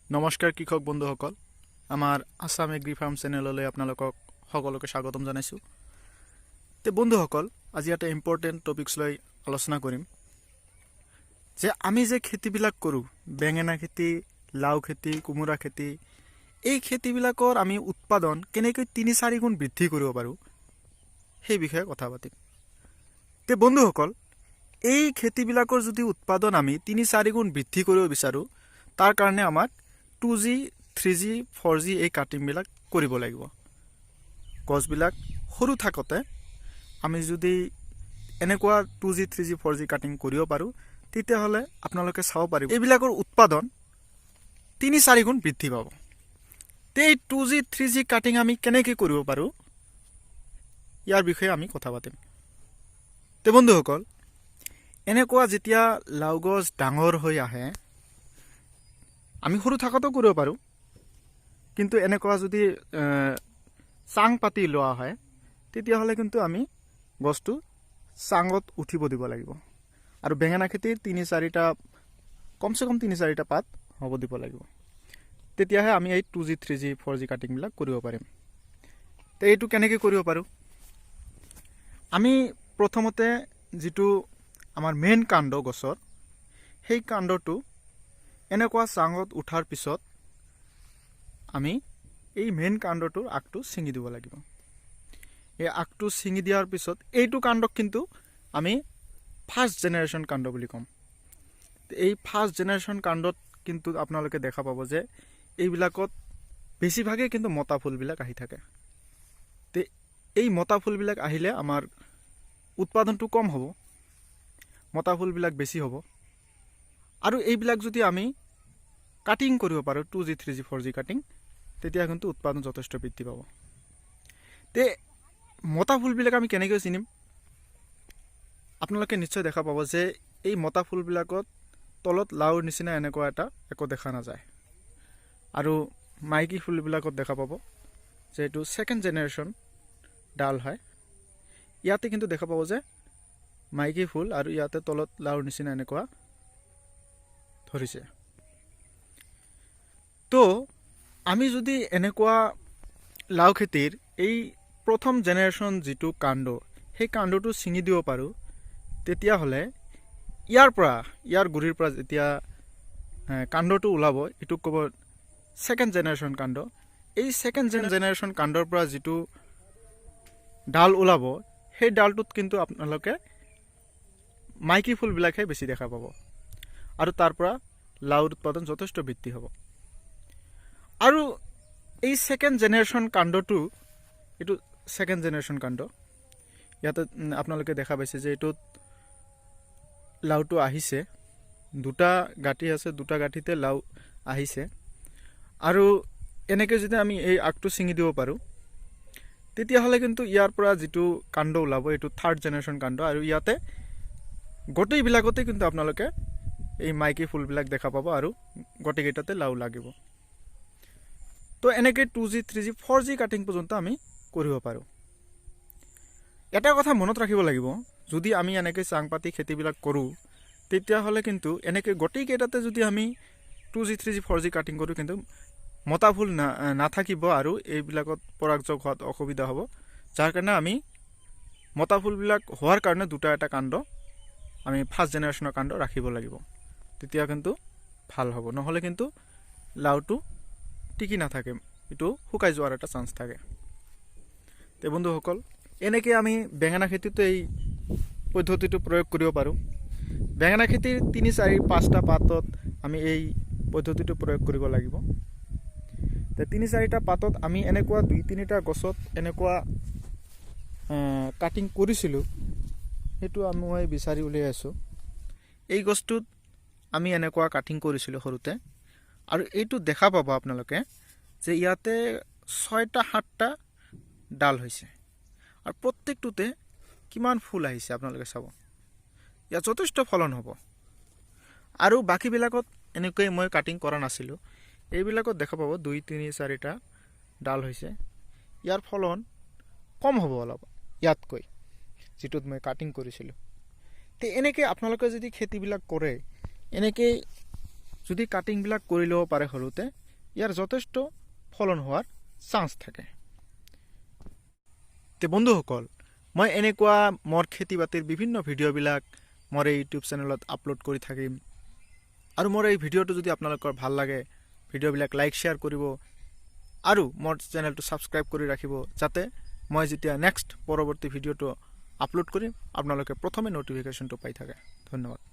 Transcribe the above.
নমস্কাৰ কৃষক বন্ধুসকল, আমাৰ আসাম এগ্ৰি ফাৰ্ম চেনেললৈ আপোনালোকক সকলোকে স্বাগতম জনাইছোঁ। তে বন্ধুসকল, আজি এটা ইম্পৰ্টেণ্ট টপিকছ লৈ আলোচনা কৰিম যে আমি যে খেতিবিলাক কৰোঁ, বেঙেনা খেতি, লাও খেতি, কোমোৰা খেতি, এই খেতিবিলাকৰ আমি উৎপাদন কেনেকৈ ৩-৪ গুণ বৃদ্ধি কৰিব পাৰোঁ সেই বিষয়ে কথা পাতিম। তে বন্ধুসকল, এই খেতিবিলাকৰ যদি উৎপাদন আমি ৩-৪ গুণ বৃদ্ধি কৰিব বিচাৰোঁ, তাৰ কাৰণে আমাক 2G, 3G, 4G এই কাটিংবিলাক কৰিব লাগিব। গছবিলাক সৰু থাকোঁতে আমি যদি এনেকুৱা 2G, 3G, 4G কাটিং কৰিব পাৰোঁ, তেতিয়াহ'লে আপোনালোকে চাব পাৰিব এইবিলাকৰ উৎপাদন ৩-৪ গুণ বৃদ্ধি পাব। তে এই 2G, 3G কাটিং আমি কেনেকৈ কৰিব পাৰোঁ ইয়াৰ বিষয়ে আমি কথা পাতিম। তে বন্ধুসকল, এনেকুৱা যেতিয়া লাও গছ ডাঙৰ হৈ আহে, আমি সৰু থাকোঁতেও কৰিব পাৰোঁ, কিন্তু এনেকুৱা যদি চাং পাতি লোৱা হয়, তেতিয়াহ'লে কিন্তু আমি গছটো চাঙত উঠিব দিব লাগিব। আৰু বেঙেনা খেতিৰ 3-4টা কমচে কম 3-4টা পাত হ'ব দিব লাগিব। তেতিয়াহে আমি এই 2G, 3G, 4G কাটিংবিলাক কৰিব পাৰিম। তো এইটো কেনেকৈ কৰিব পাৰোঁ? আমি প্ৰথমতে যিটো আমাৰ মেইন কাণ্ড গছৰ, সেই কাণ্ডটো এনেকুৱা চাঙত উঠাৰ পিছত আমি এই মেইন কাণ্ডটোৰ আগটো ছিঙি দিব লাগিব। এই আগটো ছিঙি দিয়াৰ পিছত এইটো কাণ্ডক কিন্তু আমি ফাৰ্ষ্ট জেনেৰেশ্যন কাণ্ড বুলি ক'ম। এই ফাৰ্ষ্ট জেনেৰেশ্যন কাণ্ডত কিন্তু আপোনালোকে দেখা পাব যে এইবিলাকত বেছিভাগেই কিন্তু মতা ফুলবিলাক আহি থাকে। তে এই মতা ফুলবিলাক আহিলে আমাৰ উৎপাদনটো কম হ'ব, মতা ফুলবিলাক বেছি হ'ব। আৰু এইবিলাক যদি আমি কাটিং কৰিব পাৰোঁ 2G, 3G, 4G কাটিং, তেতিয়া কিন্তু উৎপাদন যথেষ্ট বৃদ্ধি পাব। তে মতা ফুলবিলাক আমি কেনেকৈ চিনিম? আপোনালোকে নিশ্চয় দেখা পাব যে এই মতা ফুলবিলাকত তলত লাওৰ নিচিনা এনেকুৱা এটা একো দেখা নাযায়। আৰু মাইকী ফুলবিলাকত দেখা পাব যে এইটো ছেকেণ্ড জেনেৰেশ্যন ডাল হয়। ইয়াতে কিন্তু দেখা পাব যে মাইকী ফুল আৰু ইয়াতে তলত লাওৰ নিচিনা এনেকুৱা ধৰিছে। তো আমি যদি এনেকুৱা লাও খেতিৰ এই প্ৰথম জেনেৰেশ্যন যিটো কাণ্ড, সেই কাণ্ডটো ছিঙি দিব পাৰোঁ, তেতিয়াহ'লে ইয়াৰ গুৰিৰ পৰা যেতিয়া কাণ্ডটো ওলাব, এইটোক ক'ব ছেকেণ্ড জেনেৰেশ্যন কাণ্ড। এই ছেকেণ্ড জেনেৰেশ্যন কাণ্ডৰ পৰা যিটো ডাল ওলাব, সেই ডালটোত কিন্তু আপোনালোকে মাইকী ফুলবিলাকহে বেছি দেখা পাব, আৰু তাৰ পৰা লাওৰ উৎপাদন যথেষ্ট বৃদ্ধি হ'ব। আৰু এই ছেকেণ্ড জেনেৰেশ্যন কাণ্ডটো, এইটো ছেকেণ্ড জেনেৰেশ্যন কাণ্ড, ইয়াতে আপোনালোকে দেখা পাইছে যে এইটোত লাওটো আহিছে, 2টা গাঁঠি আছে, 2টা গাঁঠিতে লাও আহিছে। আৰু এনেকৈ যদি আমি এই আগটো ছিঙি দিব পাৰোঁ, তেতিয়াহ'লে কিন্তু ইয়াৰ পৰা যিটো কাণ্ড ওলাব, এইটো থাৰ্ড জেনেৰেশ্যন কাণ্ড। আৰু ইয়াতে গোটেইবিলাকতে কিন্তু আপোনালোকে এই মাইকী ফুলবিলাক দেখা পাব, আৰু গোটেইকেইটাতে লাও লাগিব। তো এনেকৈ 2G, 3G, 4G কাটিং পৰ্যন্ত আমি কৰিব পাৰোঁ। এটা কথা মনত ৰাখিব লাগিব, যদি আমি এনেকৈ চাং পাতি খেতিবিলাক কৰোঁ, তেতিয়াহ'লে কিন্তু এনেকৈ গোটেইকেইটাতে যদি আমি 2G, 3G, 4G কাটিং কৰোঁ, কিন্তু মতা ফুল নাথাকিব আৰু এইবিলাকত পৰাগযোগ হোৱাত অসুবিধা হ'ব। যাৰ কাৰণে আমি মতা ফুলবিলাক হোৱাৰ কাৰণে 2টা এটা কাণ্ড আমি ফাৰ্ষ্ট জেনেৰেশ্যনৰ কাণ্ড ৰাখিব লাগিব, তেতিয়া কিন্তু ভাল হ'ব। নহ'লে কিন্তু লাওটো টিকি নাথাকে, এইটো শুকাই যোৱাৰ এটা চান্স থাকে। তে বন্ধুসকল, এনেকৈ আমি বেঙেনা খেতিতো এই পদ্ধতিটো প্ৰয়োগ কৰিব পাৰোঁ। বেঙেনা খেতিৰ 3-4-5টা পাতত আমি এই পদ্ধতিটো প্ৰয়োগ কৰিব লাগিব। তে 3-4টা পাতত আমি এনেকুৱা 2-3টা গছত এনেকুৱা কাটিং কৰিছিলোঁ, সেইটো মই বিচাৰি উলিয়াই আছোঁ। এই গছটোত আমি এনেকুৱা কাটিং কৰিছিলোঁ সৰুতে, আৰু এইটো দেখা পাব আপোনালোকে যে ইয়াতে 6টা-7টা ডাল হৈছে, আৰু প্ৰত্যেকটোতে কিমান ফুল আহিছে আপোনালোকে চাব। ইয়াত যথেষ্ট ফলন হ'ব। আৰু বাকীবিলাকত এনেকৈ মই কাটিং কৰা নাছিলোঁ, এইবিলাকত দেখা পাব 2-3-4টা ডাল হৈছে। ইয়াৰ ফলন কম হ'ব অলপ ইয়াতকৈ, যিটোত মই কাটিং কৰিছিলোঁ। তো এনেকৈ আপোনালোকে যদি খেতিবিলাক কৰে, এনেকৈ যদি কাটিংবিলাক কৰি ল'ব পাৰে সৰুতে ইয়াৰ যথেষ্ট ফলন হোৱাৰ চান্স থাকে। তে বন্ধুসকল, মই এনেকুৱা মোৰ খেতি বাতিৰ বিভিন্ন ভিডিঅ'বিলাক মোৰ এই ইউটিউব চেনেলত আপলোড কৰি থাকিম। আৰু মোৰ এই ভিডিঅ'টো যদি আপোনালোকৰ ভাল লাগে ভিডিঅ'বিলাক লাইক শ্বেয়াৰ কৰিব আৰু মোৰ চেনেলটো ছাবস্ক্ৰাইব কৰি ৰাখিব, যাতে মই যেতিয়া নেক্সট পৰৱৰ্তী ভিডিঅ'টো আপলোড কৰিম আপোনালোকে প্ৰথমে ন'টিফিকেশ্যনটো পাই থাকে। ধন্যবাদ।